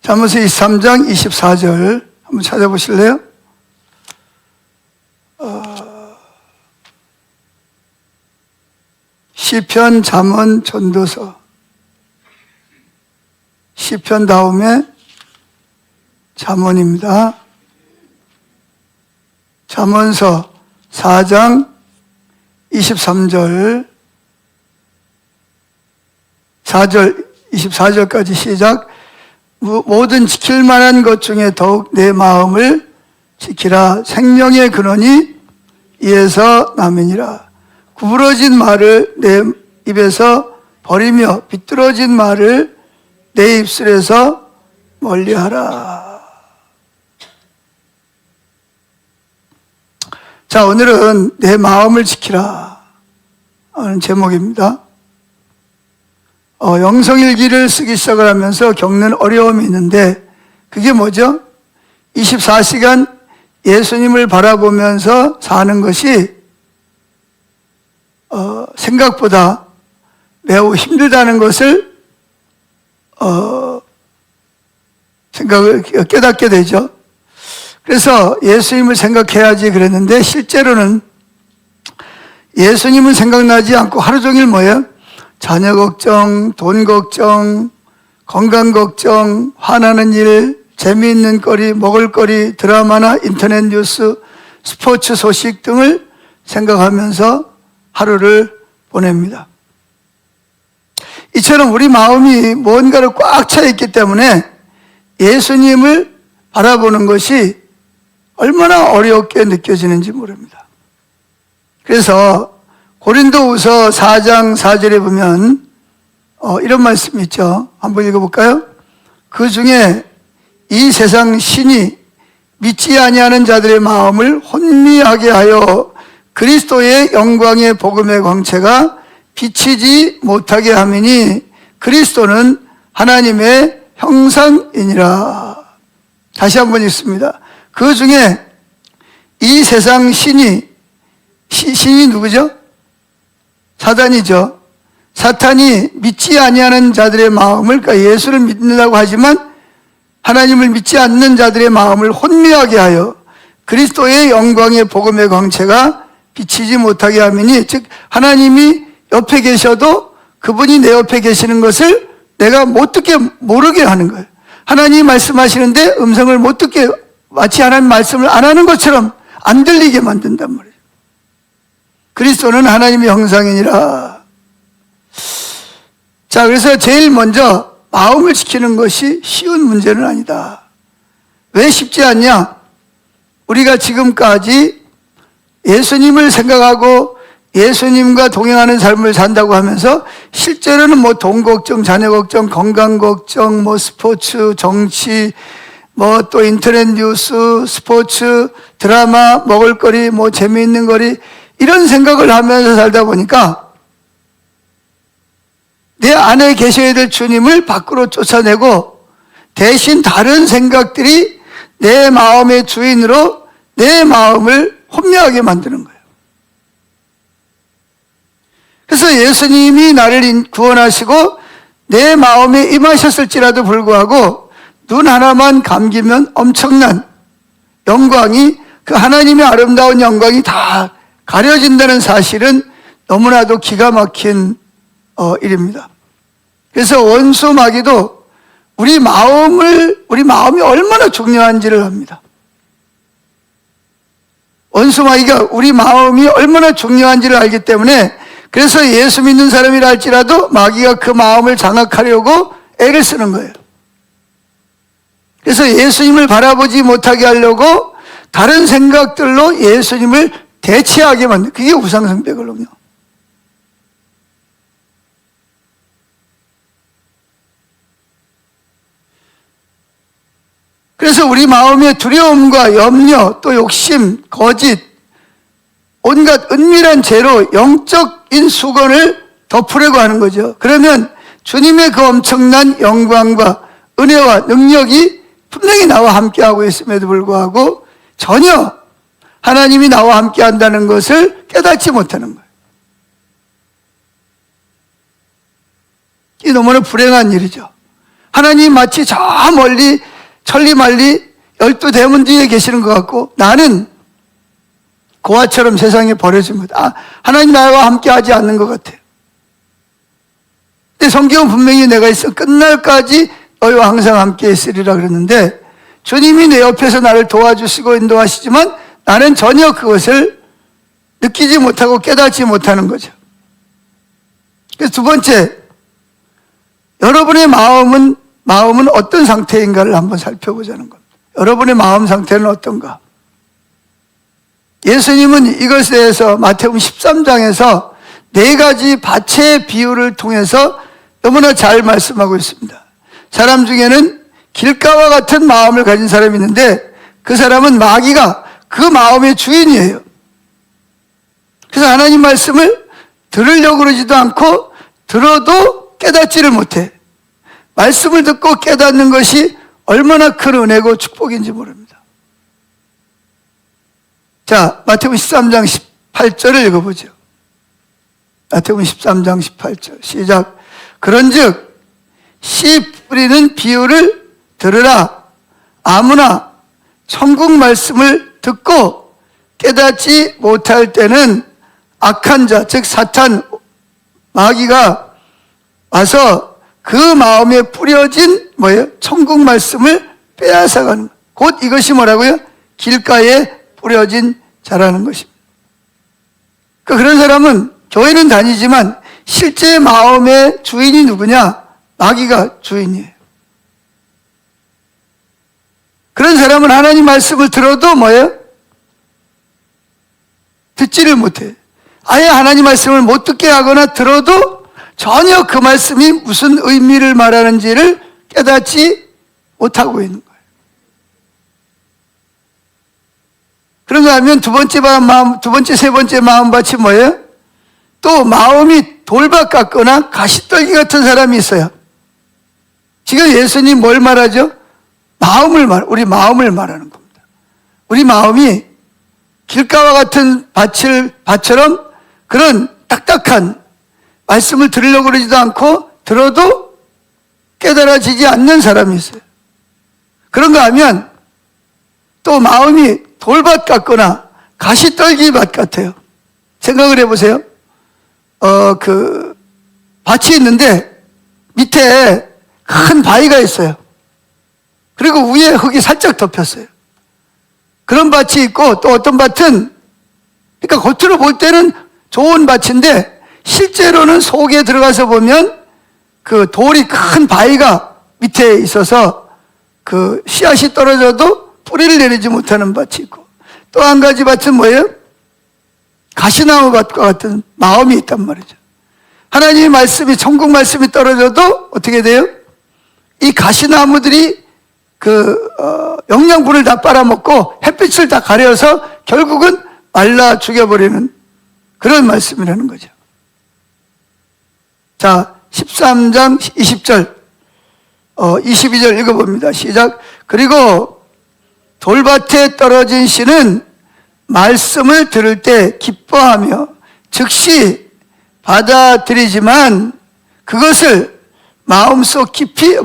잠언서 23장 24절 한번 찾아보실래요? 시편, 잠언, 전도서. 시편 다음에 잠언입니다. 잠언서 4장 23절 4절 24절까지 시작. 모든 지킬 만한 것 중에 더욱 내 마음을 지키라. 생명의 근원이 이에서 남으니라. 구부러진 말을 내 입에서 버리며 비뚤어진 말을 내 입술에서 멀리하라. 자, 오늘은 내 마음을 지키라 하는 제목입니다. 영성일기를 쓰기 시작을 하면서 겪는 어려움이 있는데 그게 뭐죠? 24시간 예수님을 바라보면서 사는 것이 생각보다 매우 힘들다는 것을 생각을 깨닫게 되죠. 그래서 예수님을 생각해야지 그랬는데 실제로는 예수님은 생각나지 않고 하루 종일 뭐예요? 자녀 걱정, 돈 걱정, 건강 걱정, 화나는 일, 재미있는 거리, 먹을 거리, 드라마나 인터넷 뉴스, 스포츠 소식 등을 생각하면서 하루를 보냅니다. 이처럼 우리 마음이 뭔가를 꽉 차 있기 때문에 예수님을 바라보는 것이 얼마나 어렵게 느껴지는지 모릅니다. 그래서 고린도후서 4장 4절에 보면 이런 말씀이 있죠. 한번 읽어볼까요? 그 중에 이 세상 신이 믿지 아니하는 자들의 마음을 혼미하게 하여 그리스도의 영광의 복음의 광채가 비치지 못하게 함이니 그리스도는 하나님의 형상이니라. 다시 한번 읽습니다. 그 중에 이 세상 신이 누구죠? 사단이죠. 사탄이 믿지 아니하는 자들의 마음을, 그러니까 예수를 믿는다고 하지만 하나님을 믿지 않는 자들의 마음을 혼미하게 하여 그리스도의 영광의 복음의 광채가 비치지 못하게 함이니, 즉 하나님이 옆에 계셔도 그분이 내 옆에 계시는 것을 내가 못 듣게, 모르게 하는 거예요. 하나님이 말씀하시는데 음성을 못 듣게, 마치 하나님 말씀을 안 하는 것처럼 안 들리게 만든단 말이에요. 그리스도는 하나님의 형상이니라. 자, 그래서 제일 먼저 마음을 지키는 것이 쉬운 문제는 아니다. 왜 쉽지 않냐? 우리가 지금까지 예수님을 생각하고 예수님과 동행하는 삶을 산다고 하면서 실제로는 뭐 돈 걱정, 자녀 걱정, 건강 걱정, 뭐 스포츠, 정치, 뭐 또 인터넷 뉴스, 스포츠, 드라마, 먹을거리, 뭐 재미있는 거리, 이런 생각을 하면서 살다 보니까 내 안에 계셔야 될 주님을 밖으로 쫓아내고 대신 다른 생각들이 내 마음의 주인으로 내 마음을 혼미하게 만드는 거예요. 그래서 예수님이 나를 구원하시고 내 마음에 임하셨을지라도 불구하고 눈 하나만 감기면 엄청난 영광이, 그 하나님의 아름다운 영광이 다 가려진다는 사실은 너무나도 기가 막힌 일입니다. 그래서 원수 마귀도 우리 마음이 얼마나 중요한지를 압니다. 원수 마귀가 우리 마음이 얼마나 중요한지를 알기 때문에, 그래서 예수 믿는 사람이라 할지라도 마귀가 그 마음을 장악하려고 애를 쓰는 거예요. 그래서 예수님을 바라보지 못하게 하려고 다른 생각들로 예수님을 대체하게 만든, 그게 우상숭배거든요. 그래서 우리 마음의 두려움과 염려, 또 욕심, 거짓, 온갖 은밀한 죄로 영적인 수건을 덮으려고 하는 거죠. 그러면 주님의 그 엄청난 영광과 은혜와 능력이 분명히 나와 함께하고 있음에도 불구하고 전혀 하나님이 나와 함께한다는 것을 깨닫지 못하는 거예요. 이 너무나 불행한 일이죠. 하나님 마치 저 멀리 천리만리 12대문 뒤에 계시는 것 같고 나는 고아처럼 세상에 버려진 것. 하나님 나와 함께 하지 않는 것 같아요. 근데 성경은 분명히 내가 있어 끝날까지 너희와 항상 함께 있으리라 그랬는데 주님이 내 옆에서 나를 도와주시고 인도하시지만 나는 전혀 그것을 느끼지 못하고 깨닫지 못하는 거죠. 그래서 두 번째, 여러분의 마음은 어떤 상태인가를 한번 살펴보자는 겁니다. 여러분의 마음 상태는 어떤가? 예수님은 이것에 대해서 마태복음 13장에서 4가지 밭의 비유를 통해서 너무나 잘 말씀하고 있습니다. 사람 중에는 길가와 같은 마음을 가진 사람이 있는데 그 사람은 마귀가 그 마음의 주인이에요. 그래서 하나님 말씀을 들으려고 그러지도 않고 들어도 깨닫지를 못해. 말씀을 듣고 깨닫는 것이 얼마나 큰 은혜고 축복인지 모릅니다. 자, 마태복음 13장 18절을 읽어보죠. 마태복음 13장 18절 시작. 그런즉 씨 뿌리는 비유를 들으라. 아무나 천국 말씀을 듣고 깨닫지 못할 때는 악한 자, 즉 사탄, 마귀가 와서 그 마음에 뿌려진 천국 말씀을 빼앗아가는 것. 곧 이것이 뭐라고요? 길가에 뿌려진 자라는 것입니다. 그런 사람은 교회는 다니지만 실제 마음의 주인이 누구냐? 마귀가 주인이에요. 그런 사람은 하나님 말씀을 들어도 듣지를 못해요. 아예 하나님 말씀을 못 듣게 하거나 들어도 전혀 그 말씀이 무슨 의미를 말하는지를 깨닫지 못하고 있는 거예요. 그런가 하면 두 번째, 세 번째 마음밭이 뭐예요? 또 마음이 돌밭 같거나 가시떨기 같은 사람이 있어요. 지금 예수님 뭘 말하죠? 우리 마음을 말하는 겁니다. 우리 마음이 길가와 같은 밭처럼 그런 딱딱한 말씀을 들으려고 그러지도 않고 들어도 깨달아지지 않는 사람이 있어요. 그런가 하면 또 마음이 돌밭 같거나 가시떨기 밭 같아요. 생각을 해보세요. 밭이 있는데 밑에 큰 바위가 있어요. 그리고 위에 흙이 살짝 덮였어요. 그런 밭이 있고 또 어떤 밭은 그러니까 겉으로 볼 때는 좋은 밭인데 실제로는 속에 들어가서 보면 그 돌이 큰 바위가 밑에 있어서 그 씨앗이 떨어져도 뿌리를 내리지 못하는 밭이 있고 또 한 가지 밭은 뭐예요? 가시나무 밭과 같은 마음이 있단 말이죠. 하나님의 말씀이 천국 말씀이 떨어져도 어떻게 돼요? 이 가시나무들이 영양분을 다 빨아먹고 햇빛을 다 가려서 결국은 말라 죽여버리는 그런 말씀이라는 거죠. 자, 13장 20절 22절 읽어봅니다. 시작. 그리고 돌밭에 떨어진 씨는 말씀을 들을 때 기뻐하며 즉시 받아들이지만 그것을 마음속 깊이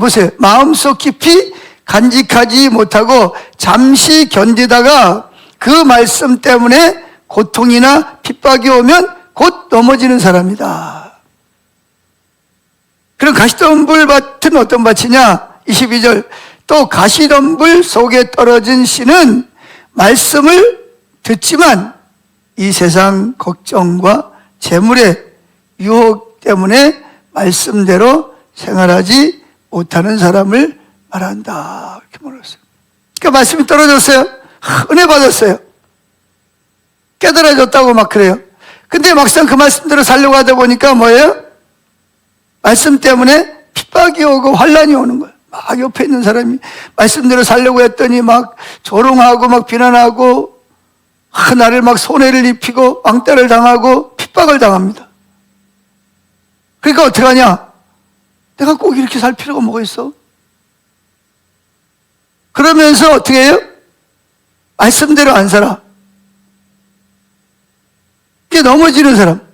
간직하지 못하고 잠시 견디다가 그 말씀 때문에 고통이나 핍박이 오면 곧 넘어지는 사람이다. 그럼 가시덤불 밭은 어떤 밭이냐? 22절. 또 가시덤불 속에 떨어진 씨는 말씀을 듣지만 이 세상 걱정과 재물의 유혹 때문에 말씀대로 생활하지 못하는 사람을 말한다. 이렇게 말했어요. 그러니까 말씀이 떨어졌어요. 은혜 받았어요. 깨달아졌다고 막 그래요. 근데 막상 그 말씀대로 살려고 하다 보니까 뭐예요? 말씀 때문에 핍박이 오고 환란이 오는 거예요. 막 옆에 있는 사람이 말씀대로 살려고 했더니 막 조롱하고 막 비난하고 나를 막 손해를 입히고 왕따를 당하고 핍박을 당합니다. 그러니까 어떻게 하냐? 내가 꼭 이렇게 살 필요가 뭐가 있어? 그러면서 어떻게 해요? 말씀대로 안 살아. 이게 넘어지는 사람.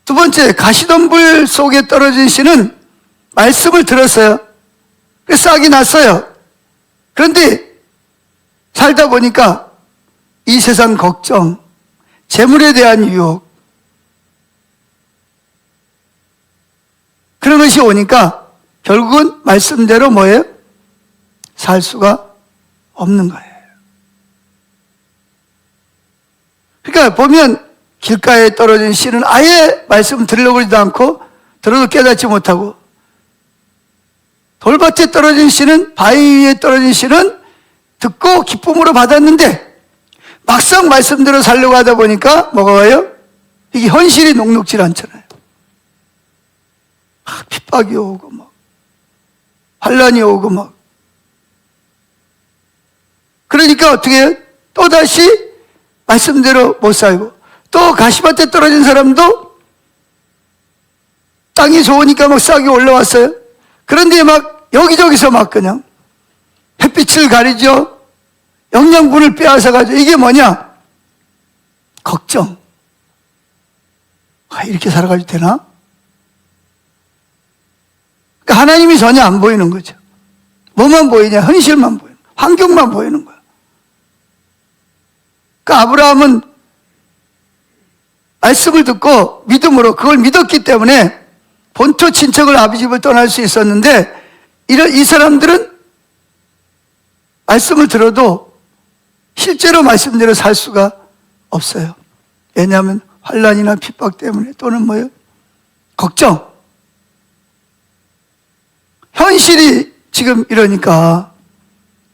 두 번째, 가시덤불 속에 떨어진 씨는 말씀을 들었어요. 그래서 싹이 났어요. 그런데 살다 보니까 이 세상 걱정, 재물에 대한 유혹, 그런 것이 오니까 결국은 말씀대로 뭐예요? 살 수가 없는 거예요. 그러니까 보면 길가에 떨어진 씨는 아예 말씀 들으려고 하지도 않고 들어도 깨닫지 못하고, 돌밭에 떨어진 씨는, 바위 위에 떨어진 씨는 듣고 기쁨으로 받았는데 막상 말씀대로 살려고 하다 보니까 뭐가 와요? 이게 현실이 녹록질 않잖아요. 핍박이 오고 막 환란이 오고 막. 그러니까 어떻게 해요? 또다시 말씀대로 못 살고, 또 가시밭에 떨어진 사람도 땅이 좋으니까 막 싹이 올라왔어요. 그런데 막 여기저기서 막 그냥 햇빛을 가리죠. 영양분을 빼앗아가지고, 이게 뭐냐? 걱정. 이렇게 살아가지고 되나? 그러니까 하나님이 전혀 안 보이는 거죠. 뭐만 보이냐? 현실만 보이는 거야. 환경만 보이는 거야. 그러니까 아브라함은 말씀을 듣고 믿음으로 그걸 믿었기 때문에 본토 친척을 아비 집을 떠날 수 있었는데, 이 사람들은 말씀을 들어도 실제로 말씀대로 살 수가 없어요. 왜냐하면 환란이나 핍박 때문에, 또는 뭐예요? 걱정. 현실이 지금 이러니까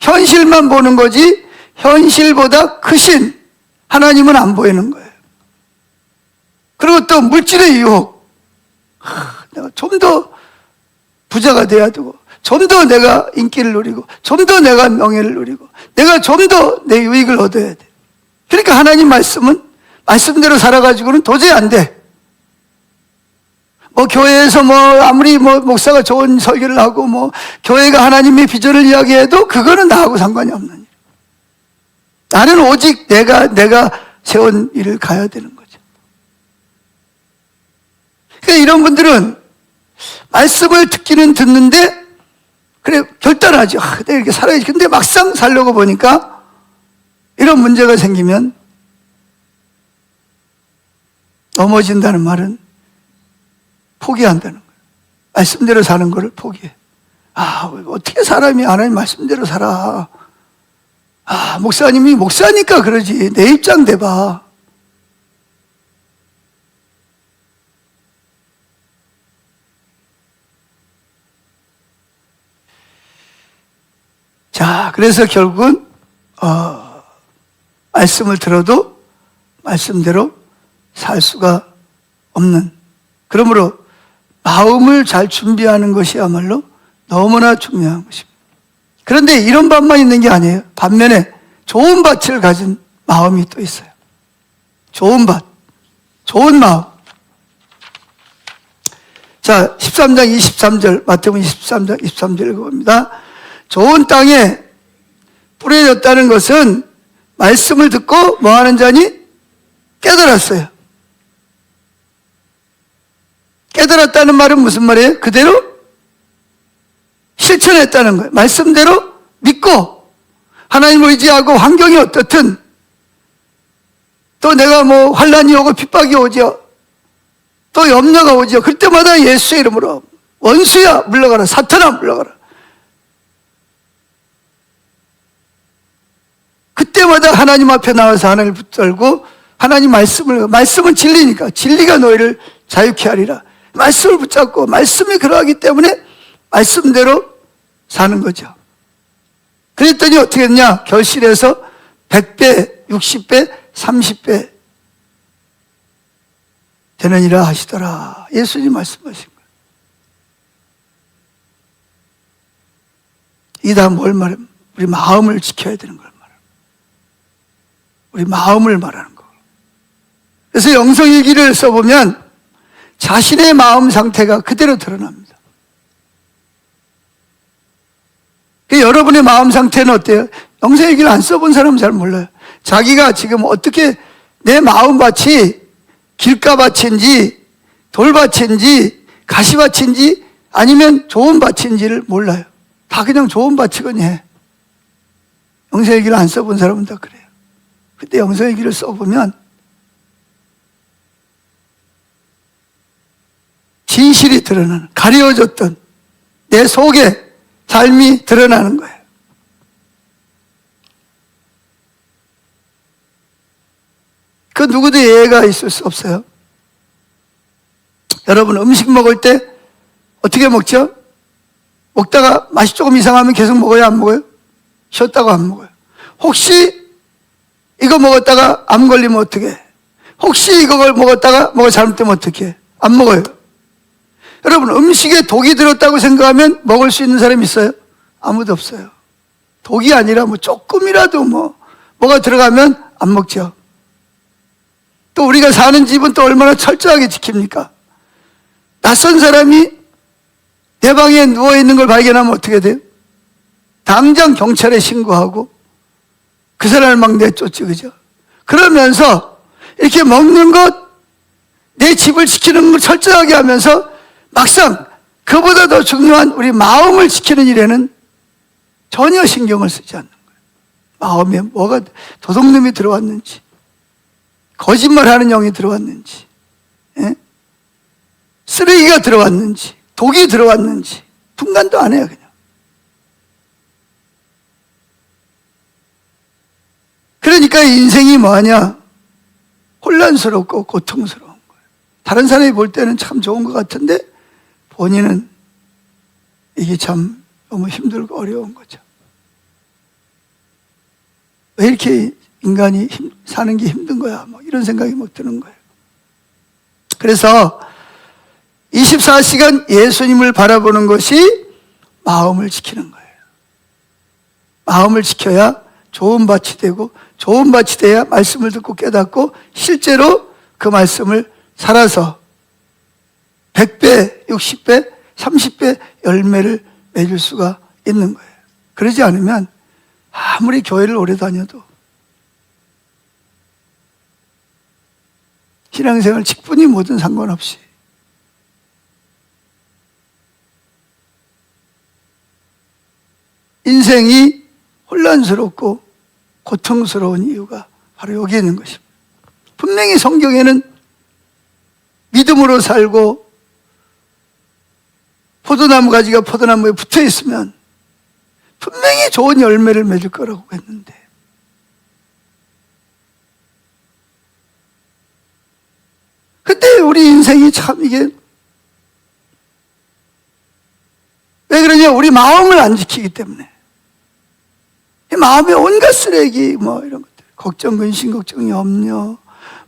현실만 보는 거지 현실보다 크신 하나님은 안 보이는 거예요. 그리고 또 물질의 유혹. 내가 좀 더 부자가 돼야 되고, 좀 더 내가 인기를 누리고, 좀 더 내가 명예를 누리고, 내가 좀 더 내 유익을 얻어야 돼. 그러니까 하나님 말씀은 말씀대로 살아가지고는 도저히 안 돼. 뭐 교회에서 뭐 아무리 뭐 목사가 좋은 설교를 하고 뭐 교회가 하나님의 비전을 이야기해도 그거는 나하고 상관이 없는 일. 나는 오직 내가 세운 일을 가야 되는 거죠. 그러니까 이런 분들은 말씀을 듣기는 듣는데, 그래 결단하죠. 내가 이렇게 살아야지. 근데 막상 살려고 보니까 이런 문제가 생기면 넘어진다는 말은 포기한다는 거예요. 말씀대로 사는 거를 포기해. 어떻게 사람이 하나님 말씀대로 살아? 목사님이 목사니까 그러지. 내 입장 대봐. 자, 그래서 결국은 말씀을 들어도 말씀대로 살 수가 없는, 그러므로 마음을 잘 준비하는 것이야말로 너무나 중요한 것입니다. 그런데 이런 밭만 있는 게 아니에요. 반면에 좋은 밭을 가진 마음이 또 있어요. 좋은 밭, 좋은 마음. 자, 13장 23절, 마태복음 13장 23절 읽어봅니다. 좋은 땅에 뿌려졌다는 것은 말씀을 듣고 뭐 하는 자니? 깨달았어요. 깨달았다는 말은 무슨 말이에요? 그대로 실천했다는 거예요. 말씀대로 믿고 하나님을 의지하고 환경이 어떻든, 또 내가 뭐 환란이 오고 핍박이 오죠. 또 염려가 오죠. 그때마다 예수의 이름으로 원수야 물러가라, 사탄아 물러가라. 그때마다 하나님 앞에 나와서 하나님을 붙들고 하나님 말씀은 진리니까 진리가 너희를 자유케 하리라. 말씀을 붙잡고 말씀이 그러하기 때문에 말씀대로 사는 거죠. 그랬더니 어떻게 했냐? 결실해서 100배, 60배, 30배 되느니라 하시더라. 예수님 말씀하신 거예요. 이 다음 뭘 말하면? 우리 마음을 지켜야 되는 걸 말하는 거예요. 우리 마음을 말하는 거예요. 그래서 영성일기를 써보면 자신의 마음 상태가 그대로 드러납니다. 여러분의 마음 상태는 어때요? 영성일기를 안 써본 사람은 잘 몰라요. 자기가 지금 어떻게 내 마음밭이 길가밭인지 돌밭인지 가시밭인지 아니면 좋은 밭인지를 몰라요. 다 그냥 좋은 밭이거니 해. 영생일기를 안 써본 사람은 다 그래요. 그때 영생일기를 써보면 진실이 드러나는, 가려졌던 내 속에 삶이 드러나는 거예요. 그 누구도 예외가 있을 수 없어요. 여러분, 음식 먹을 때 어떻게 먹죠? 먹다가 맛이 조금 이상하면 계속 먹어요, 안 먹어요? 쉬었다가 안 먹어요. 혹시 이거 먹었다가 암 걸리면 어떻게 해? 혹시 이걸 먹었다가 뭐가 잘못되면 어떻게 해? 안 먹어요. 여러분, 음식에 독이 들었다고 생각하면 먹을 수 있는 사람이 있어요? 아무도 없어요. 독이 아니라 뭐 조금이라도 뭐가 들어가면 안 먹죠. 또 우리가 사는 집은 또 얼마나 철저하게 지킵니까? 낯선 사람이 내 방에 누워있는 걸 발견하면 어떻게 돼요? 당장 경찰에 신고하고 그 사람을 막 내쫓지, 그죠? 그러면서 이렇게 먹는 것, 내 집을 지키는 걸 철저하게 하면서 막상 그보다 더 중요한 우리 마음을 지키는 일에는 전혀 신경을 쓰지 않는 거예요. 마음에 뭐가 도둑놈이 들어왔는지, 거짓말하는 영이 들어왔는지, 쓰레기가 들어왔는지, 독이 들어왔는지 분간도 안 해요. 그냥. 그러니까 인생이 뭐하냐? 혼란스럽고 고통스러운 거예요. 다른 사람이 볼 때는 참 좋은 것 같은데 본인은 이게 참 너무 힘들고 어려운 거죠. 왜 이렇게 인간이 사는 게 힘든 거야? 이런 생각이 막 드는 거예요. 그래서 24시간 예수님을 바라보는 것이 마음을 지키는 거예요. 마음을 지켜야 좋은 밭이 되고, 좋은 밭이 돼야 말씀을 듣고 깨닫고 실제로 그 말씀을 살아서 100배, 60배, 30배 열매를 맺을 수가 있는 거예요. 그러지 않으면 아무리 교회를 오래 다녀도 신앙생활 직분이 뭐든 상관없이 인생이 혼란스럽고 고통스러운 이유가 바로 여기 있는 것입니다. 분명히 성경에는 믿음으로 살고 포도나무 가지가 포도나무에 붙어 있으면 분명히 좋은 열매를 맺을 거라고 했는데 그때 우리 인생이 참 이게 왜 그러냐? 우리 마음을 안 지키기 때문에. 이 마음에 온갖 쓰레기 이런 것들, 걱정, 근심, 걱정, 염려,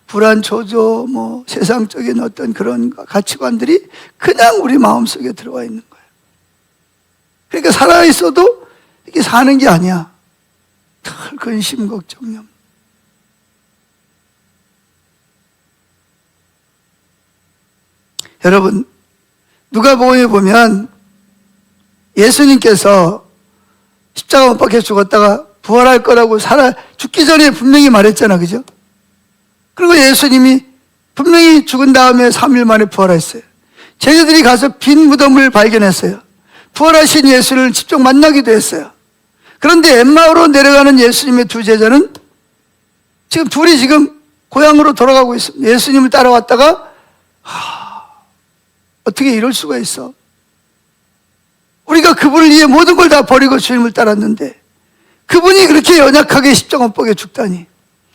불안, 조조, 세상적인 어떤 그런 가치관들이 그냥 우리 마음속에 들어와 있는 거예요. 그러니까 살아있어도 이렇게 사는 게 아니야. 늘 근심, 걱정, 염려. 여러분, 누가복음에 보면 예수님께서 십자가 못 박혀 죽었다가 부활할 거라고 죽기 전에 분명히 말했잖아, 그죠? 그리고 예수님이 분명히 죽은 다음에 3일 만에 부활했어요. 제자들이 가서 빈 무덤을 발견했어요. 부활하신 예수를 직접 만나기도 했어요. 그런데 엠마오로 내려가는 예수님의 두 제자는 지금 둘이 지금 고향으로 돌아가고 있습니다. 예수님을 따라왔다가 어떻게 이럴 수가 있어? 우리가 그분을 위해 모든 걸 다 버리고 주님을 따랐는데 그분이 그렇게 연약하게 십자가 못 박혀 죽다니.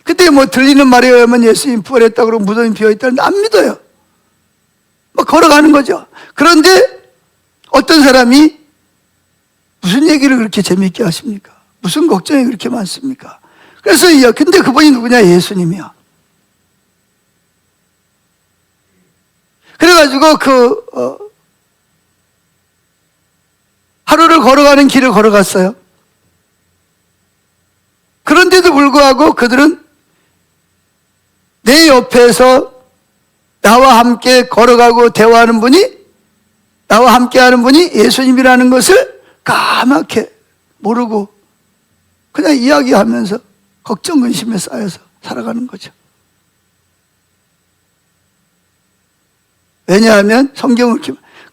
그때 들리는 말에 의하면 예수님 부활했다고 그러고 무덤이 비어있다는데 안 믿어요. 걸어가는 거죠. 그런데 어떤 사람이 무슨 얘기를 그렇게 재미있게 하십니까? 무슨 걱정이 그렇게 많습니까? 그래서 근데 그분이 누구냐? 예수님이야. 그래가지고 하루를 걸어가는 길을 걸어갔어요. 그런데도 불구하고 그들은 내 옆에서 나와 함께 걸어가고 대화하는 분이, 나와 함께 하는 분이 예수님이라는 것을 까맣게 모르고 그냥 이야기하면서 걱정, 근심에 쌓여서 살아가는 거죠. 왜냐하면 성경을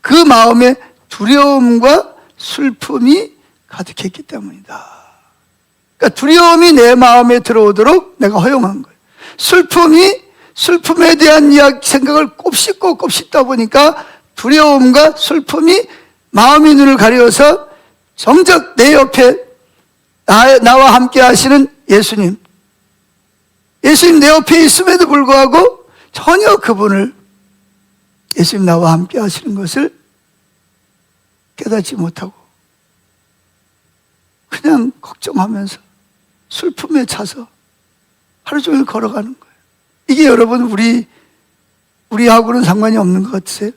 그 마음에 두려움과 슬픔이 가득했기 때문이다. 그러니까 두려움이 내 마음에 들어오도록 내가 허용한 거예요. 슬픔에 대한 생각을 곱씹고 곱씹다 보니까 두려움과 슬픔이 마음의 눈을 가려서 정작 내 옆에 나와 함께 하시는 예수님 내 옆에 있음에도 불구하고 전혀 그분을 예수님 나와 함께 하시는 것을 깨닫지 못하고 그냥 걱정하면서 슬픔에 차서 하루 종일 걸어가는 거예요. 이게 여러분 우리하고는 상관이 없는 것 같으세요?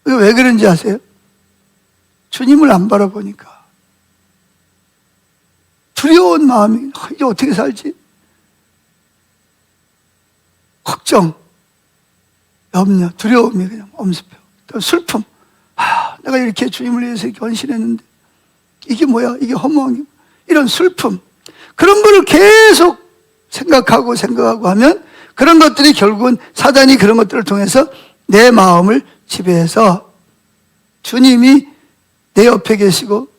왜 그런지 아세요? 주님을 안 바라보니까 두려운 마음이 이제 어떻게 살지? 걱정, 염려, 두려움이 그냥 엄습해요. 또 슬픔. 내가 이렇게 주님을 위해서 이렇게 헌신했는데 이게 뭐야? 이게 허무한 게 이런 슬픔. 그런 거를 계속 생각하고 하면 그런 것들이 결국은 사단이 그런 것들을 통해서 내 마음을 지배해서 주님이 내 옆에 계시고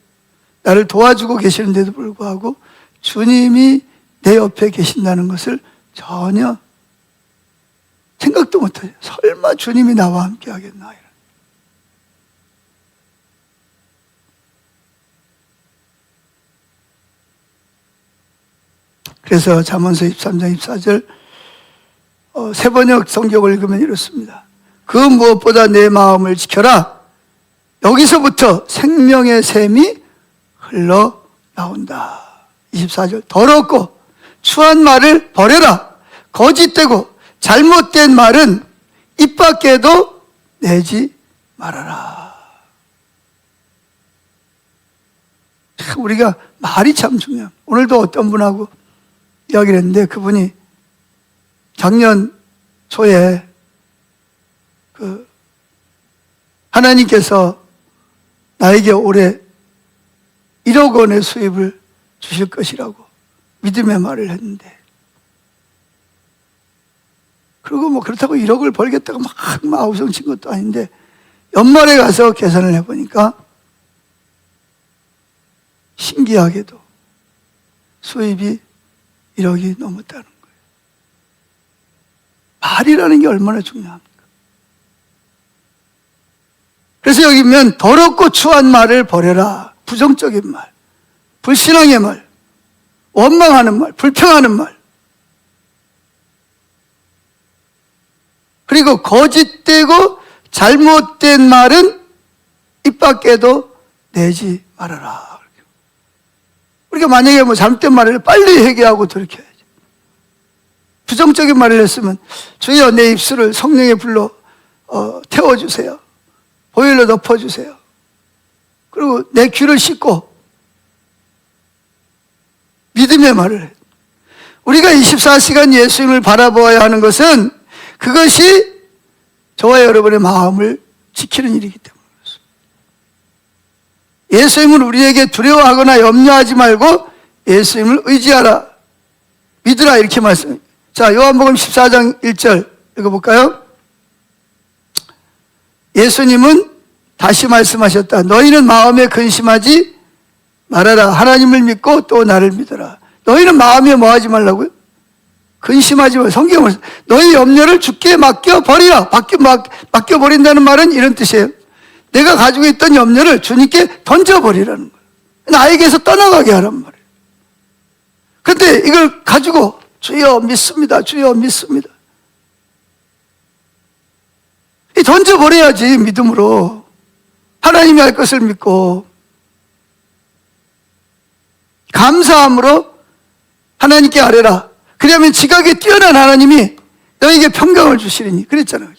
나를 도와주고 계시는데도 불구하고 주님이 내 옆에 계신다는 것을 전혀 생각도 못하죠. 설마 주님이 나와 함께 하겠나. 그래서 잠언서 23장 24절 세번역 성경을 읽으면 이렇습니다. 그 무엇보다 내 마음을 지켜라. 여기서부터 생명의 샘이 흘러나온다. 24절 더럽고 추한 말을 버려라. 거짓되고 잘못된 말은 입 밖에도 내지 말아라. 참 우리가 말이 참 중요해요. 오늘도 어떤 분하고 이야기를 했는데 그분이 작년 초에 하나님께서 나에게 올해 1억 원의 수입을 주실 것이라고 믿음의 말을 했는데 그리고 뭐 그렇다고 1억을 벌겠다고 막 아우성 친 것도 아닌데 연말에 가서 계산을 해보니까 신기하게도 수입이 1억이 넘었다는 거예요. 말이라는 게 얼마나 중요합니까? 그래서 여기 보면 더럽고 추한 말을 버려라. 부정적인 말, 불신앙의 말, 원망하는 말, 불평하는 말, 그리고 거짓되고 잘못된 말은 입 밖에도 내지 말아라. 우리가 만약에 뭐 잘못된 말을 빨리 회개하고 돌이켜야지. 부정적인 말을 했으면 주여 내 입술을 성령의 불로 태워주세요. 보일러 덮어주세요. 그리고 내 귀를 씻고 믿음의 말을 해. 우리가 24시간 예수님을 바라보아야 하는 것은 그것이 저와 여러분의 마음을 지키는 일이기 때문에 그렇습니다. 예수님을 우리에게 두려워하거나 염려하지 말고 예수님을 의지하라. 믿으라 이렇게 말씀해요. 자, 요한복음 14장 1절 읽어볼까요? 예수님은 다시 말씀하셨다. 너희는 마음에 근심하지 말아라. 하나님을 믿고 또 나를 믿어라. 너희는 마음에 뭐 하지 말라고요? 근심하지 말고. 성경을 너희 염려를 주께 맡겨버리라. 맡겨버린다는 말은 이런 뜻이에요. 내가 가지고 있던 염려를 주님께 던져버리라는 거예요. 나에게서 떠나가게 하란 말이에요. 그런데 이걸 가지고 주여 믿습니다. 주여 믿습니다. 던져버려야지. 믿음으로 하나님이 할 것을 믿고 감사함으로 하나님께 아뢰라. 그러면 지각에 뛰어난 하나님이 너에게 평강을 주시리니 그랬잖아요.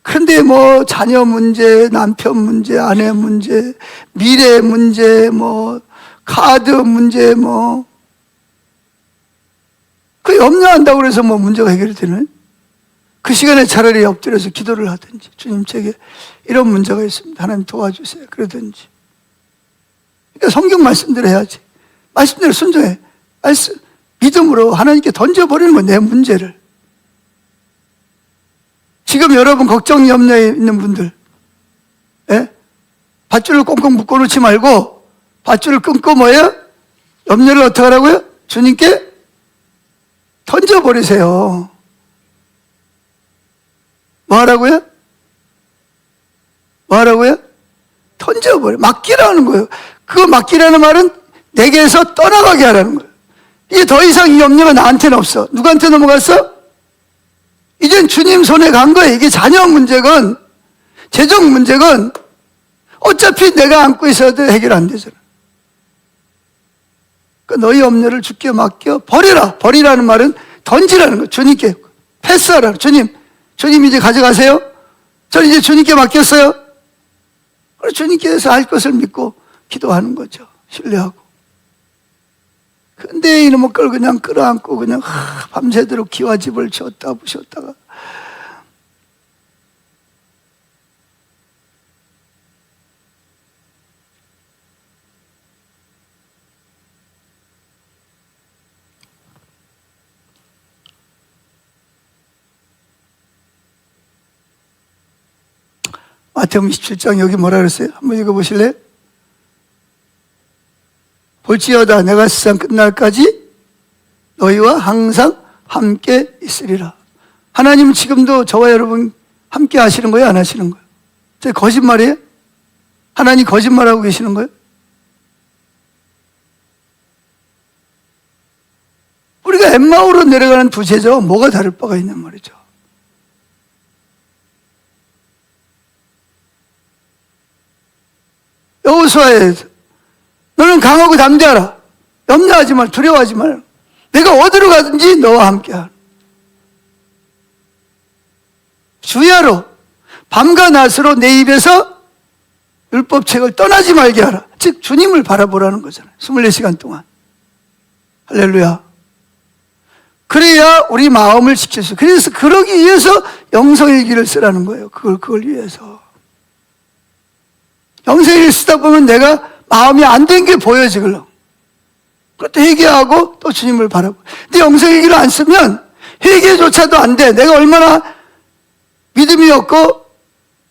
그런데 뭐 자녀 문제, 남편 문제, 아내 문제, 미래 문제, 뭐 카드 문제, 뭐 그 염려한다고 그래서 뭐 문제가 해결이 되는? 그 시간에 차라리 엎드려서 기도를 하든지 주님 제게 이런 문제가 있습니다. 하나님 도와주세요. 그러든지. 그러니까 성경 말씀대로 해야지. 말씀대로 순종해. 믿음으로 하나님께 던져버리는 거야, 내 문제를. 지금 여러분 걱정 염려에 있는 분들, 예? 밧줄을 꽁꽁 묶어놓지 말고 밧줄을 끊고 뭐예요? 염려를 어떻게 하라고요? 주님께 던져버리세요. 뭐 하라고요? 뭐 하라고요? 던져버려. 맡기라는 거예요. 그 맡기라는 말은 내게서 떠나가게 하라는 거예요. 이제 더 이상 이 염려가 나한테는 없어. 누구한테 넘어갔어? 이젠 주님 손에 간 거예요. 이게 자녀 문제건 재정 문제건 어차피 내가 안고 있어도 해결 안 되잖아. 그러니까 너희 염려를 주께 맡겨 버려라. 버리라는 말은 던지라는 거예요. 주님께 패스하라. 주님 이제 가져가세요. 저는 이제 주님께 맡겼어요. 주님께서 할 것을 믿고 기도하는 거죠. 신뢰하고. 근데 이놈의 걸 그냥 끌어안고 그냥 밤새도록 기와집을 쳤다 부셨다가 마태복음 27장 여기 뭐라 그랬어요? 한번 읽어보실래요? 볼지어다 내가 세상 끝날까지 너희와 항상 함께 있으리라. 하나님은 지금도 저와 여러분 함께 하시는 거예요? 안 하시는 거예요? 저 거짓말이에요? 하나님 거짓말하고 계시는 거예요? 우리가 엠마오로 내려가는 두 제자와 뭐가 다를 바가 있냔 말이죠. 여호수아에서 너는 강하고 담대하라. 염려하지 말, 두려워하지 말. 내가 어디로 가든지 너와 함께하라. 주야로 밤과 낮으로 내 입에서 율법책을 떠나지 말게 하라. 즉 주님을 바라보라는 거잖아요. 24시간 동안. 할렐루야. 그래야 우리 마음을 지킬 수. 그래서 그러기 위해서 영성일기를 쓰라는 거예요. 그걸 위해서. 영성일기를 쓰다 보면 내가 마음이 안 된 게 보여지걸로. 그것도 회개하고 또 주님을 바라보. 근데 영성일기를 안 쓰면 회개조차도 안 돼. 내가 얼마나 믿음이 없고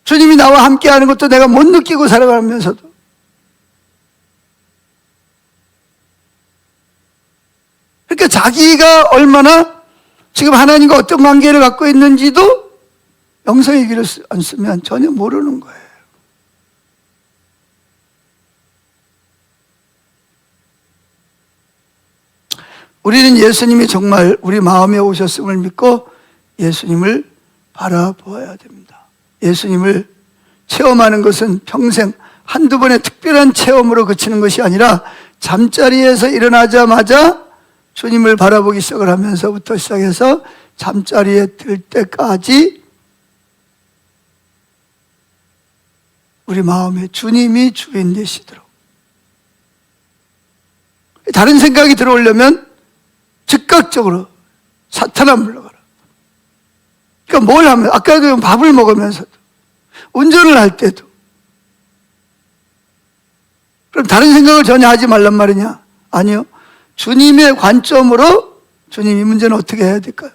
주님이 나와 함께 하는 것도 내가 못 느끼고 살아가면서도. 그러니까 자기가 얼마나 지금 하나님과 어떤 관계를 갖고 있는지도 영성일기를 안 쓰면 전혀 모르는 거예요. 우리는 예수님이 정말 우리 마음에 오셨음을 믿고 예수님을 바라보아야 됩니다. 예수님을 체험하는 것은 평생 한두 번의 특별한 체험으로 그치는 것이 아니라 잠자리에서 일어나자마자 주님을 바라보기 시작을 하면서부터 시작해서 잠자리에 들 때까지 우리 마음에 주님이 주인 되시도록. 다른 생각이 들어오려면 즉각적으로 사탄아 물러가라. 그러니까 뭘 하면, 아까도 밥을 먹으면서도, 운전을 할 때도. 그럼 다른 생각을 전혀 하지 말란 말이냐? 아니요. 주님의 관점으로 주님 이 문제는 어떻게 해야 될까요?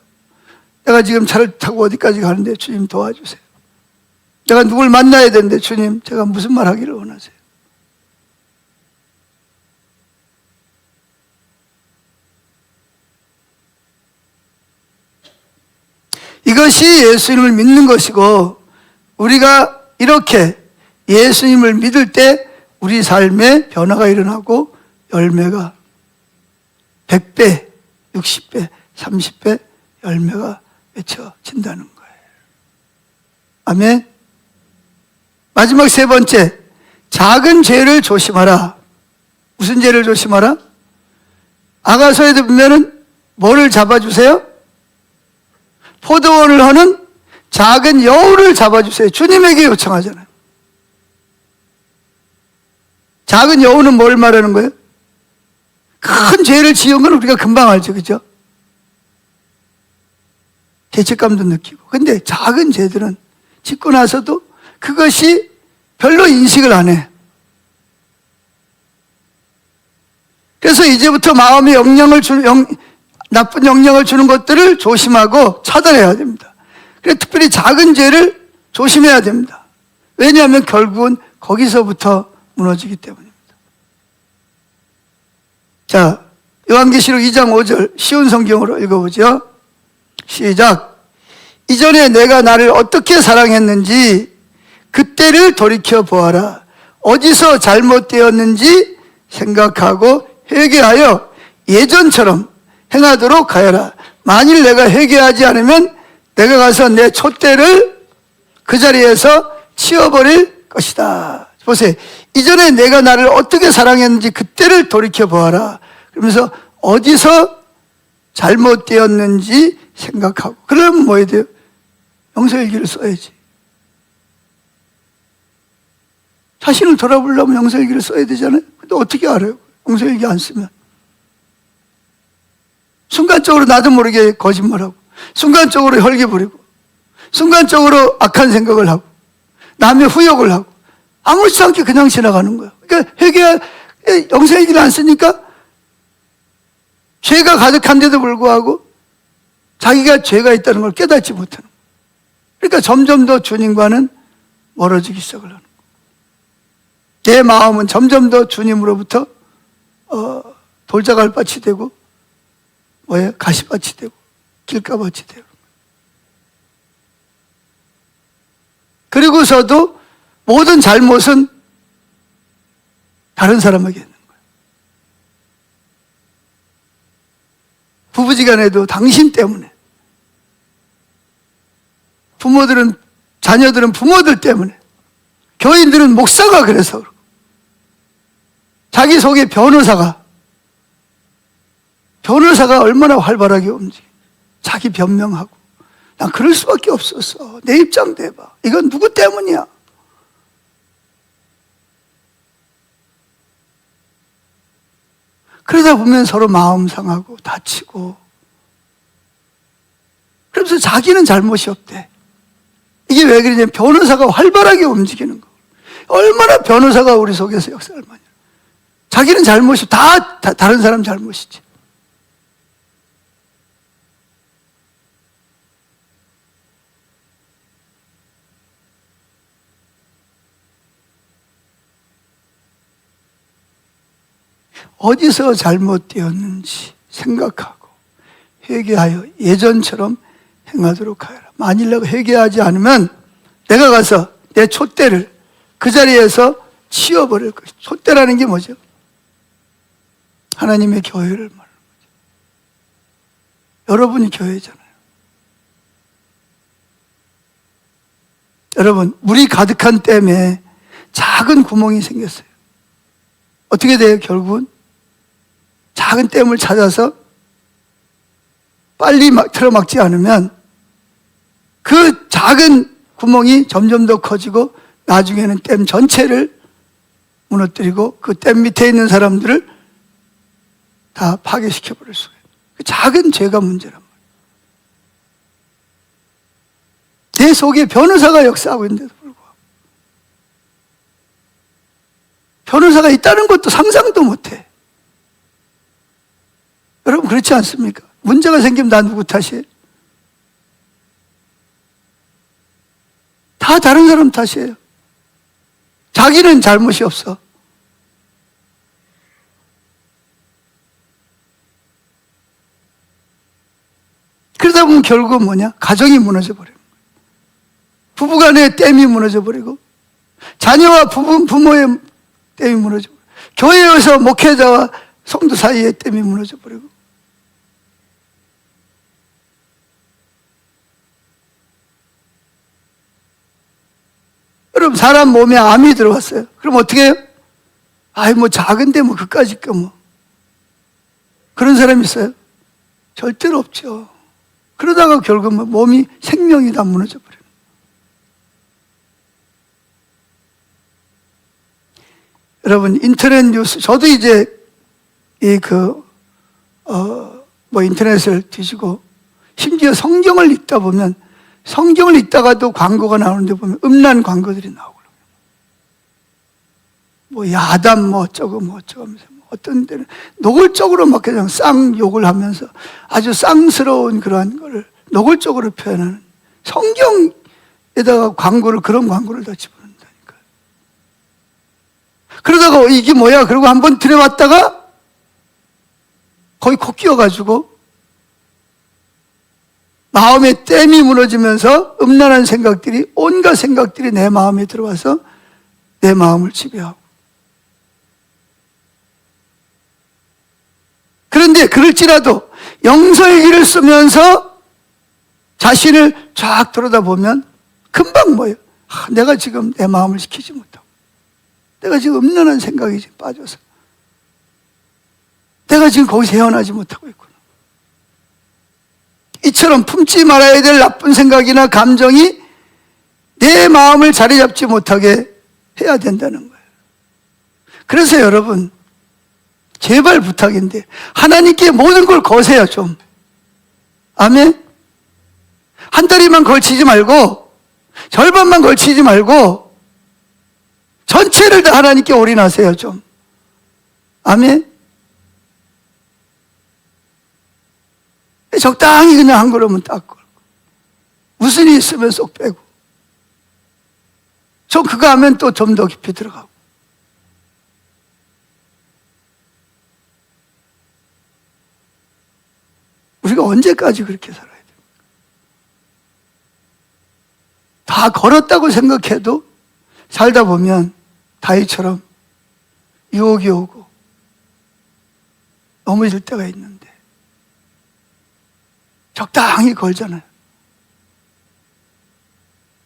내가 지금 차를 타고 어디까지 가는데 주님 도와주세요. 내가 누굴 만나야 되는데 주님 제가 무슨 말 하기를 원하세요? 이것이 예수님을 믿는 것이고, 우리가 이렇게 예수님을 믿을 때 우리 삶에 변화가 일어나고 열매가 100배, 60배, 30배 열매가 맺혀진다는 거예요. 아멘. 마지막 세 번째, 작은 죄를 조심하라. 무슨 죄를 조심하라? 아가서에 보면은 뭐를 잡아주세요? 포도원을 하는 작은 여우를 잡아주세요. 주님에게 요청하잖아요. 작은 여우는 뭘 말하는 거예요? 큰 죄를 지은 건 우리가 금방 알죠, 그죠? 죄책감도 느끼고. 근데 작은 죄들은 짓고 나서도 그것이 별로 인식을 안 해. 그래서 이제부터 마음에 나쁜 영향을 주는 것들을 조심하고 차단해야 됩니다. 그래서 특별히 작은 죄를 조심해야 됩니다. 왜냐하면 결국은 거기서부터 무너지기 때문입니다. 자, 요한계시록 2장 5절 쉬운 성경으로 읽어보죠. 시작. 이전에 내가 나를 어떻게 사랑했는지 그때를 돌이켜 보아라. 어디서 잘못되었는지 생각하고 회개하여 예전처럼 행하도록 하여라. 만일 내가 회개하지 않으면 내가 가서 내 촛대를 그 자리에서 치워버릴 것이다. 보세요. 이전에 내가 나를 어떻게 사랑했는지 그때를 돌이켜 보아라. 그러면서 어디서 잘못되었는지 생각하고. 그러면 뭐 해야 돼요? 용서일기를 써야지. 자신을 돌아보려면 용서일기를 써야 되잖아요. 근데 어떻게 알아요? 용서일기 안 쓰면. 순간적으로 나도 모르게 거짓말하고, 순간적으로 혈기 부리고, 순간적으로 악한 생각을 하고, 남의 후욕을 하고, 아무렇지 않게 그냥 지나가는 거예요. 그러니까 용서일기를 안 쓰니까 죄가 가득한데도 불구하고 자기가 죄가 있다는 걸 깨닫지 못하는 거예요. 그러니까 점점 더 주님과는 멀어지기 시작을 하는 거예요. 내 마음은 점점 더 주님으로부터 돌자갈밭이 되고 뭐예요? 가시밭이 되고 길가밭이 되고. 그리고서도 모든 잘못은 다른 사람에게 있는 거예요. 부부지간에도 당신 때문에, 부모들은, 자녀들은 부모들 때문에, 교인들은 목사가 그래서 그러고, 자기 속에 변호사가 얼마나 활발하게 움직여. 자기 변명하고, 난 그럴 수밖에 없었어. 내 입장 대봐. 이건 누구 때문이야? 그러다 보면 서로 마음 상하고 다치고, 그러면서 자기는 잘못이 없대. 이게 왜 그러냐면 변호사가 활발하게 움직이는 거. 얼마나 변호사가 우리 속에서 역사를 많이 해요. 자기는 잘못이 다 다른 사람 잘못이지. 어디서 잘못되었는지 생각하고 회개하여 예전처럼 행하도록 하여라. 만일 내가 회개하지 않으면 내가 가서 내 촛대를 그 자리에서 치워버릴 것이다. 촛대라는 게 뭐죠? 하나님의 교회를 말하는 거죠. 여러분이 교회잖아요. 여러분, 물이 가득한 댐에 작은 구멍이 생겼어요. 어떻게 돼요? 결국은 작은 댐을 찾아서 빨리 틀어막지 않으면 그 작은 구멍이 점점 더 커지고 나중에는 댐 전체를 무너뜨리고 그 댐 밑에 있는 사람들을 다 파괴시켜버릴 수가 있어요. 그 작은 죄가 문제란 말이에요. 내 속에 변호사가 역사하고 있는데도 불구하고 변호사가 있다는 것도 상상도 못해. 여러분 그렇지 않습니까? 문제가 생기면 나 누구 탓이에요? 다 다른 사람 탓이에요. 자기는 잘못이 없어. 그러다 보면 결국은 뭐냐? 가정이 무너져 버려요. 부부간의 댐이 무너져 버리고, 자녀와 부모의 댐이 무너져 버리고, 교회에서 목회자와 성도 사이의 댐이 무너져 버리고. 여러분, 사람 몸에 암이 들어왔어요. 그럼 어떻게 해요? 아이, 뭐 작은데 뭐 그까짓 거 뭐. 그런 사람 있어요? 절대로 없죠. 그러다가 결국은 몸이 생명이 다 무너져 버려요. 여러분, 인터넷 뉴스, 저도 이제 인터넷을 뒤지고, 심지어 성경을 읽다 보면, 성경을 읽다가도 광고가 나오는데 보면 음란 광고들이 나오고요. 뭐 야단 뭐 어쩌고 하면서 어떤 데는 노골적으로 막 그냥 쌍욕을 하면서 아주 쌍스러운 그러한 거를 노골적으로 표현하는 성경에다가 그런 광고를 다 집어넣는다니까요. 그러다가 이게 뭐야? 그러고 한번 들여봤다가 거의 코 끼어가지고 마음의 댐이 무너지면서 음란한 생각들이, 온갖 생각들이 내 마음에 들어와서 내 마음을 지배하고. 그런데 그럴지라도 영성의 길을 쓰면서 자신을 쫙 들여다보면 금방 뭐예요? 내가 지금 내 마음을 지키지 못하고, 내가 지금 음란한 생각에 지금 빠져서 내가 지금 거기서 헤어나지 못하고 있구나. 이처럼 품지 말아야 될 나쁜 생각이나 감정이 내 마음을 자리 잡지 못하게 해야 된다는 거예요. 그래서 여러분, 제발 부탁인데 하나님께 모든 걸 거세요 좀. 아멘. 한 다리만 걸치지 말고, 절반만 걸치지 말고 전체를 다 하나님께 올인하세요 좀. 아멘. 적당히 그냥 한 걸음은 딱 걸고, 무슨 일 있으면 쏙 빼고, 좀 그거 하면 또 좀 더 깊이 들어가고. 우리가 언제까지 그렇게 살아야 돼요? 다 걸었다고 생각해도 살다 보면 다윗처럼 유혹이 오고 넘어질 때가 있는데, 적당히 걸잖아요.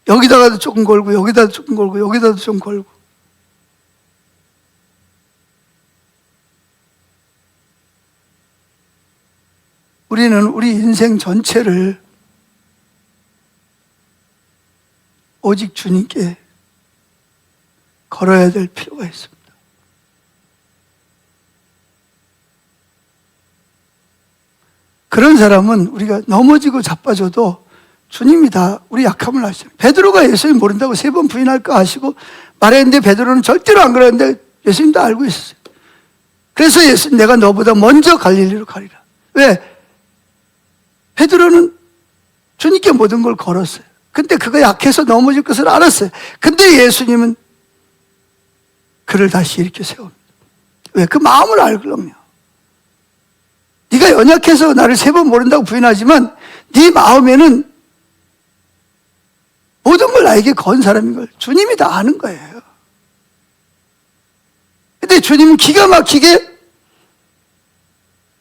여기다가도 조금 걸고, 여기다도 조금 걸고, 여기다도 좀 걸고. 우리는 우리 인생 전체를 오직 주님께 걸어야 될 필요가 있습니다. 그런 사람은 우리가 넘어지고 자빠져도 주님이 다 우리 약함을 아시잖아요. 베드로가 예수님 모른다고 3번 부인할 거 아시고 말했는데 베드로는 절대로 안 그랬는데 예수님도 알고 있었어요. 그래서 예수님, 내가 너보다 먼저 갈릴리로 가리라. 왜? 베드로는 주님께 모든 걸 걸었어요. 근데 그가 약해서 넘어질 것을 알았어요. 근데 예수님은 그를 다시 일으켜 세웁니다. 왜? 그 마음을 알거든요. 네가 연약해서 나를 3번 모른다고 부인하지만 네 마음에는 모든 걸 나에게 건 사람인 걸 주님이 다 아는 거예요. 근데 주님은 기가 막히게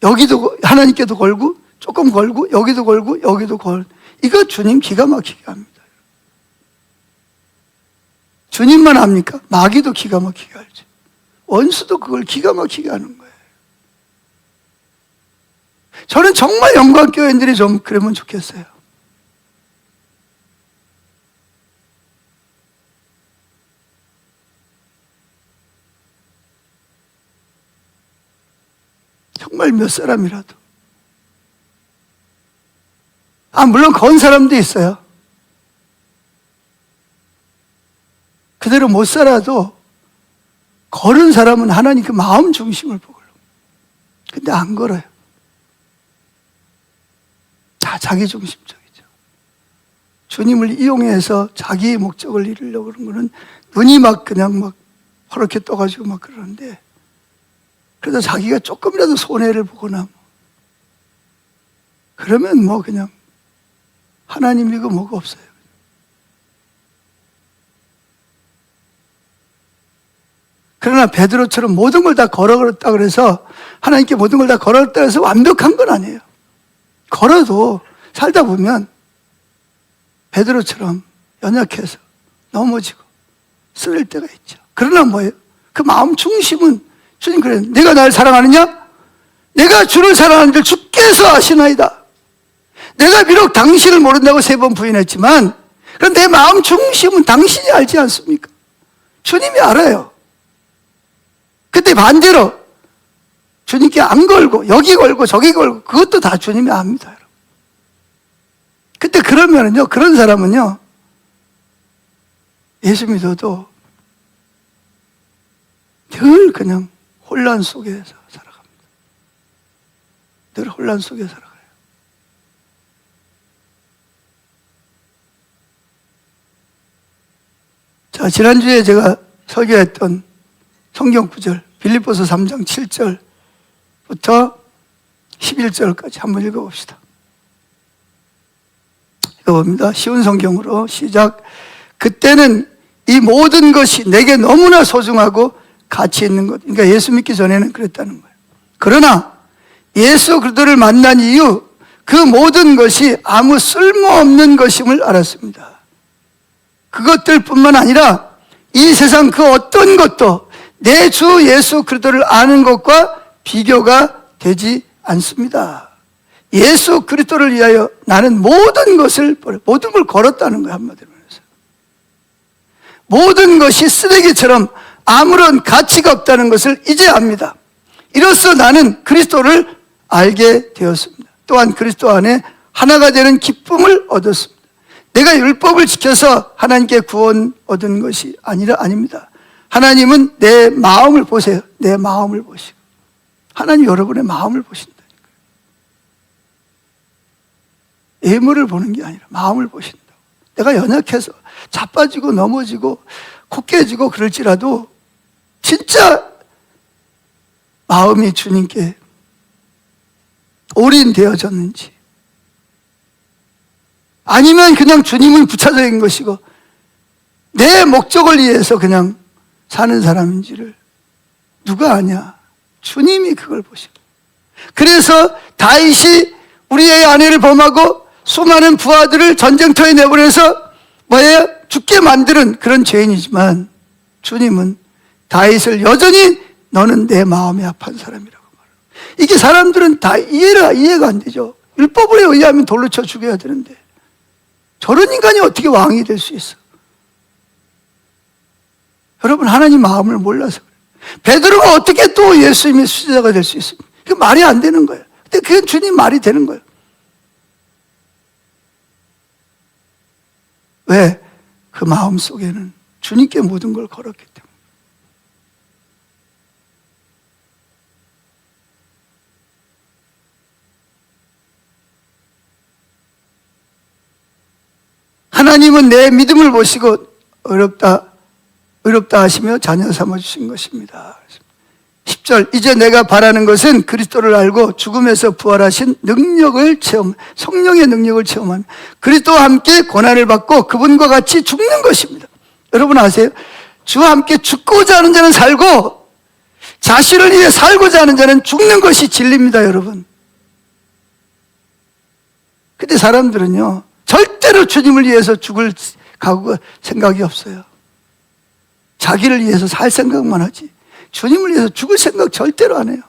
여기도 하나님께도 걸고, 조금 걸고, 여기도 걸고, 여기도 걸고. 이거 주님 기가 막히게 합니다. 주님만 합니까? 마귀도 기가 막히게 알죠. 원수도 그걸 기가 막히게 하는 거예요. 저는 정말 영광교회인들이 좀 그러면 좋겠어요. 정말 몇 사람이라도. 물론 건 사람도 있어요. 그대로 못 살아도 걸은 사람은 하나님 그 마음 중심을 보고요. 근데 안 걸어요. 다 자기 중심적이죠. 주님을 이용해서 자기의 목적을 이루려고 그러는 거는 눈이 막 그냥 막 허렇게 떠가지고 막 그러는데, 그래도 자기가 조금이라도 손해를 보거나 그러면 뭐 그냥 하나님이고 뭐가 없어요. 그러나 베드로처럼 모든 걸 다 걸어걸었다 그래서 하나님께 모든 걸 다 걸었다 해서 완벽한 건 아니에요. 걸어도 살다 보면 베드로처럼 연약해서 넘어지고 쓰릴 때가 있죠. 그러나 뭐예요? 그 마음 중심은 주님 그래요. 내가 날 사랑하느냐? 내가 주를 사랑하는 줄 주께서 아시나이다. 내가 비록 당신을 모른다고 3번 부인했지만 그럼 내 마음 중심은 당신이 알지 않습니까? 주님이 알아요. 그때 반대로 주님께 안 걸고 여기 걸고 저기 걸고 그것도 다 주님이 압니다. 여러분. 그때 그러면은요, 그런 사람은요 예수 믿어도 늘 그냥 혼란 속에서 살아갑니다. 늘 혼란 속에 살아가요. 자, 지난주에 제가 설교했던 성경 구절 빌립보서 3장 7절부터 11절까지 한번 읽어봅시다. 읽어봅니다. 쉬운 성경으로 시작. 그때는 이 모든 것이 내게 너무나 소중하고 가치 있는 것. 그러니까 예수 믿기 전에는 그랬다는 거예요. 그러나 예수 그리스도를 만난 이후 그 모든 것이 아무 쓸모없는 것임을 알았습니다. 그것들뿐만 아니라 이 세상 그 어떤 것도 내 주 예수 그리스도를 아는 것과 비교가 되지 않습니다. 예수 그리스도를 위하여 나는 모든 것을 버려, 모든 걸 걸었다는 거예요. 한마디로 해서 모든 것이 쓰레기처럼 아무런 가치가 없다는 것을 이제 압니다. 이로써 나는 그리스도를 알게 되었습니다. 또한 그리스도 안에 하나가 되는 기쁨을 얻었습니다. 내가 율법을 지켜서 하나님께 구원 얻은 것이 아닙니다. 하나님은 내 마음을 보세요. 내 마음을 보시고. 하나님 여러분의 마음을 보신다니까요. 외모를 보는 게 아니라 마음을 보신다고. 내가 연약해서 자빠지고 넘어지고 코 깨지고 그럴지라도 진짜 마음이 주님께 올인되어졌는지, 아니면 그냥 주님은 부차적인 것이고 내 목적을 위해서 그냥 사는 사람인지를 누가 아냐? 주님이 그걸 보시고. 그래서 다윗이 우리의 아내를 범하고 수많은 부하들을 전쟁터에 내보내서 뭐예요? 죽게 만드는 그런 죄인이지만 주님은 다윗을 여전히 너는 내 마음에 합한 사람이라고 말해요. 이게 사람들은 다 이해가 안 되죠. 율법에 의하면 돌로 쳐 죽여야 되는데 저런 인간이 어떻게 왕이 될 수 있어? 여러분, 하나님 마음을 몰라서 그래요. 베드로가 어떻게 또 예수님의 수제자가 될 수 있습니까? 그 말이 안 되는 거예요. 근데 그건 주님 말이 되는 거예요. 왜? 그 마음 속에는 주님께 모든 걸 걸었기 때문에. 하나님은 내 믿음을 보시고 어렵다 하시며 자녀 삼아주신 것입니다. 10절, 이제 내가 바라는 것은 그리스도를 알고 죽음에서 부활하신 성령의 능력을 체험하며 그리스도와 함께 고난을 받고 그분과 같이 죽는 것입니다. 여러분 아세요? 주와 함께 죽고자 하는 자는 살고 자신을 위해 살고자 하는 자는 죽는 것이 진리입니다, 여러분. 근데 사람들은요, 절대로 주님을 위해서 죽을 각오가 생각이 없어요. 자기를 위해서 살 생각만 하지 주님을 위해서 죽을 생각 절대로 안 해요.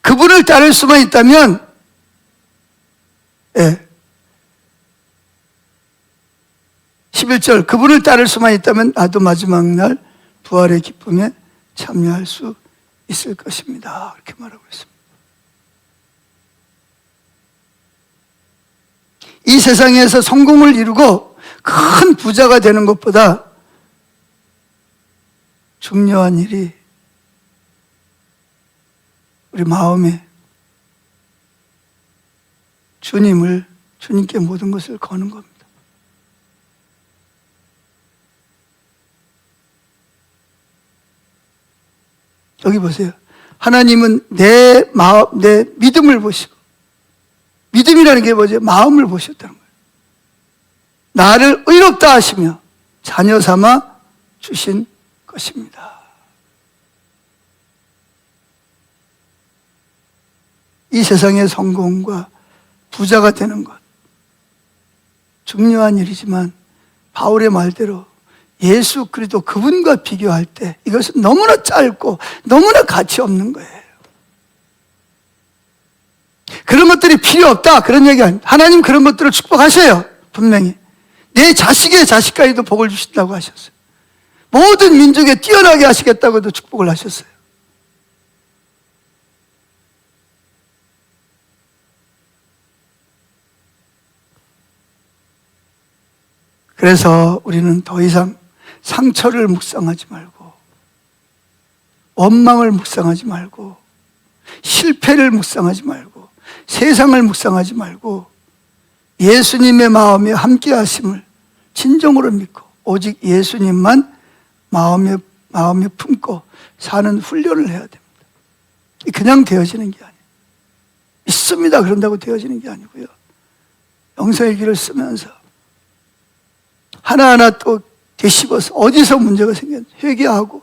그분을 따를 수만 있다면, 11절, 그분을 따를 수만 있다면 나도 마지막 날 부활의 기쁨에 참여할 수 있을 것입니다. 이렇게 말하고 있습니다. 이 세상에서 성공을 이루고 큰 부자가 되는 것보다 중요한 일이 우리 마음에 주님께 모든 것을 거는 겁니다. 여기 보세요. 하나님은 내 믿음을 보시고, 믿음이라는 게 뭐죠? 마음을 보셨다는 거예요. 나를 의롭다 하시며 자녀 삼아 주신 것입니다. 이 세상의 성공과 부자가 되는 것, 중요한 일이지만 바울의 말대로 예수 그리스도 그분과 비교할 때 이것은 너무나 짧고 너무나 가치 없는 거예요. 그런 것들이 필요 없다, 그런 얘기 아닙니다. 하나님 그런 것들을 축복하셔요. 분명히 내 자식의 자식까지도 복을 주신다고 하셨어요. 모든 민족에 뛰어나게 하시겠다고도 축복을 하셨어요. 그래서 우리는 더 이상 상처를 묵상하지 말고 원망을 묵상하지 말고 실패를 묵상하지 말고 세상을 묵상하지 말고 예수님의 마음에 함께 하심을 진정으로 믿고 오직 예수님만 마음에 품고 사는 훈련을 해야 됩니다. 그냥 되어지는 게 아니에요. 있습니다 그런다고 되어지는 게 아니고요. 영성일기를 쓰면서 하나하나 또 되씹어서 어디서 문제가 생겼는지 회개하고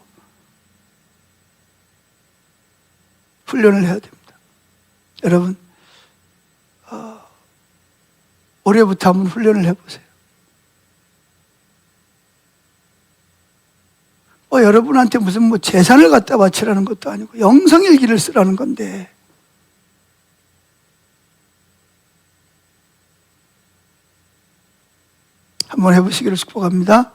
훈련을 해야 됩니다. 여러분 올해부터 한번 훈련을 해보세요. 여러분한테 무슨 재산을 갖다 바치라는 것도 아니고 영성일기를 쓰라는 건데 한번 해보시기를 축복합니다.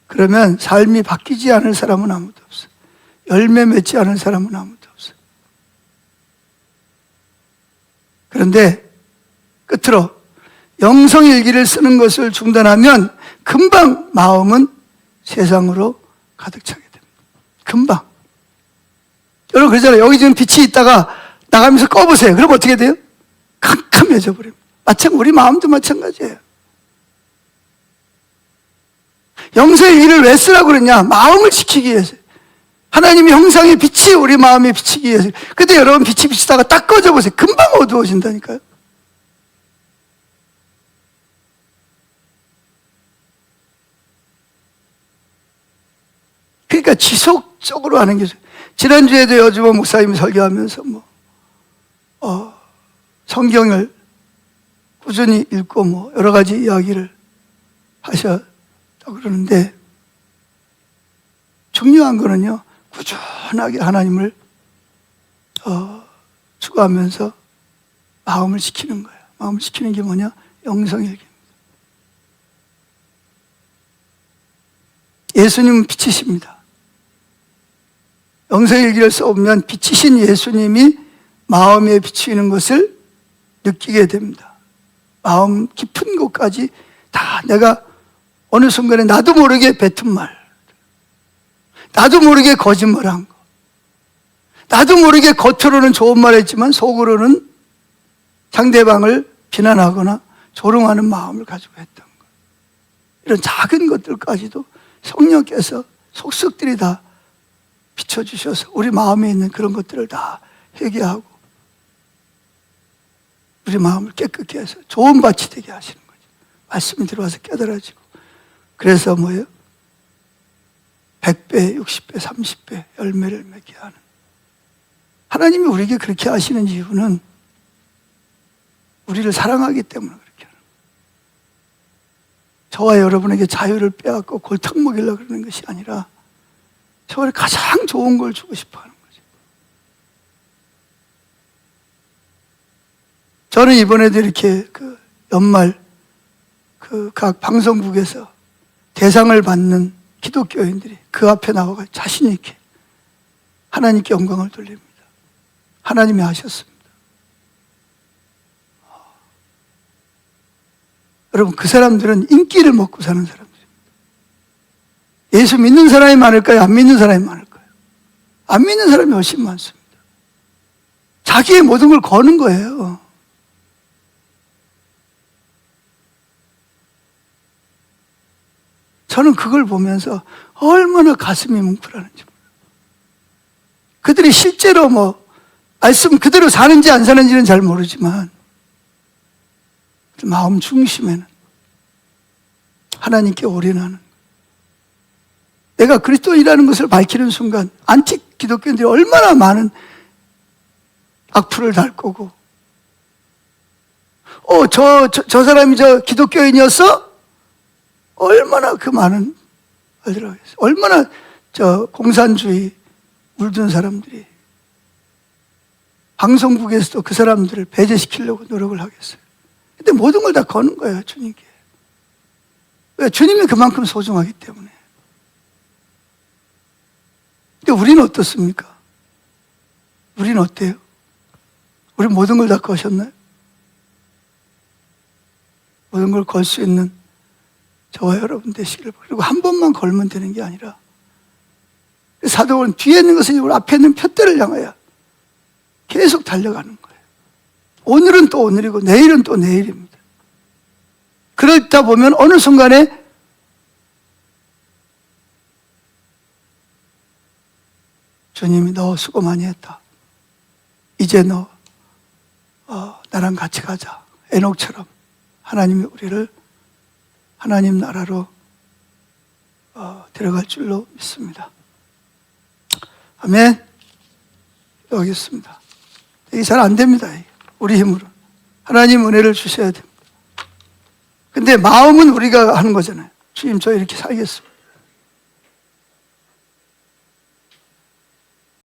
그러면 삶이 바뀌지 않을 사람은 아무도 없어. 열매 맺지 않을 사람은 아무도 없어. 그런데 끝으로 영성일기를 쓰는 것을 중단하면 금방 마음은 세상으로 가득 차게 됩니다. 금방. 여러분 그러잖아요. 여기 지금 빛이 있다가 나가면서 꺼보세요. 그럼 어떻게 돼요? 캄캄해져 버립니다. 우리 마음도 마찬가지예요. 영성일기를 왜 쓰라고 그랬냐? 마음을 지키기 위해서. 하나님의 형상의 빛이 우리 마음에 비치기 위해서. 근데 여러분 빛이 비치다가 딱 꺼져 보세요. 금방 어두워진다니까요. 그러니까 지속적으로 하는 게 지난주에도 여주보 목사님이 설교하면서 성경을 꾸준히 읽고 여러 가지 이야기를 하셨다고 그러는데 중요한 거는요 꾸준하게 하나님을 추구하면서 마음을 지키는 거예요. 마음을 지키는 게 뭐냐? 영성일기입니다. 예수님은 빛이십니다. 영성일기를 써보면 빛이신 예수님이 마음에 비추이는 것을 느끼게 됩니다. 마음 깊은 곳까지 다 내가 어느 순간에 나도 모르게 뱉은 말, 나도 모르게 거짓말한 거, 나도 모르게 겉으로는 좋은 말 했지만 속으로는 상대방을 비난하거나 조롱하는 마음을 가지고 했던 거. 이런 작은 것들까지도 성령께서 속속들이 다 비춰주셔서 우리 마음에 있는 그런 것들을 다 회개하고 우리 마음을 깨끗게 해서 좋은 밭이 되게 하시는 거죠. 말씀이 들어와서 깨달아지고. 그래서 뭐예요? 100배, 60배, 30배 열매를 맺게 하는. 하나님이 우리에게 그렇게 하시는 이유는 우리를 사랑하기 때문에 그렇게 하는 거예요. 저와 여러분에게 자유를 빼앗고 골탕 먹이려고 그러는 것이 아니라 저를 가장 좋은 걸 주고 싶어 하는 거죠. 저는 이번에도 이렇게 연말 각 방송국에서 대상을 받는 기독교인들이 그 앞에 나와서 자신 있게 하나님께 영광을 돌립니다. 하나님이 하셨습니다. 여러분 그 사람들은 인기를 먹고 사는 사람들입니다. 예수 믿는 사람이 많을까요? 안 믿는 사람이 많을까요? 안 믿는 사람이 훨씬 많습니다. 자기의 모든 걸 거는 거예요. 저는 그걸 보면서 얼마나 가슴이 뭉클하는지 몰라요. 그들이 실제로 말씀 그대로 사는지 안 사는지는 잘 모르지만 마음 중심에는 하나님께 올인하는, 내가 그리스도인이라는 것을 밝히는 순간 안티 기독교인들이 얼마나 많은 악플을 달 거고, 저 사람이 저 기독교인이었어? 얼마나 그 많은 말들을 하겠어요. 얼마나 저 공산주의 물든 사람들이 방송국에서도 그 사람들을 배제시키려고 노력을 하겠어요. 근데 모든 걸 다 거는 거예요, 주님께. 왜? 주님이 그만큼 소중하기 때문에. 근데 우리는 어떻습니까? 우리는 어때요? 우리 모든 걸 다 거셨나요? 모든 걸 걸 수 있는 저와 여러분 되시기를. 그리고 한 번만 걸면 되는 게 아니라 사도는 뒤에 있는 것은 앞에 있는 푯대를 향하여 계속 달려가는 거예요. 오늘은 또 오늘이고 내일은 또 내일입니다. 그러다 보면 어느 순간에 주님이 너 수고 많이 했다. 이제 너 나랑 같이 가자. 에녹처럼 하나님이 우리를 하나님 나라로 데려갈 줄로 믿습니다. 아멘. 기도하겠습니다. 이게 잘 안 됩니다. 우리 힘으로. 하나님 은혜를 주셔야 됩니다. 근데 마음은 우리가 하는 거잖아요. 주님 저 이렇게 살겠습니다.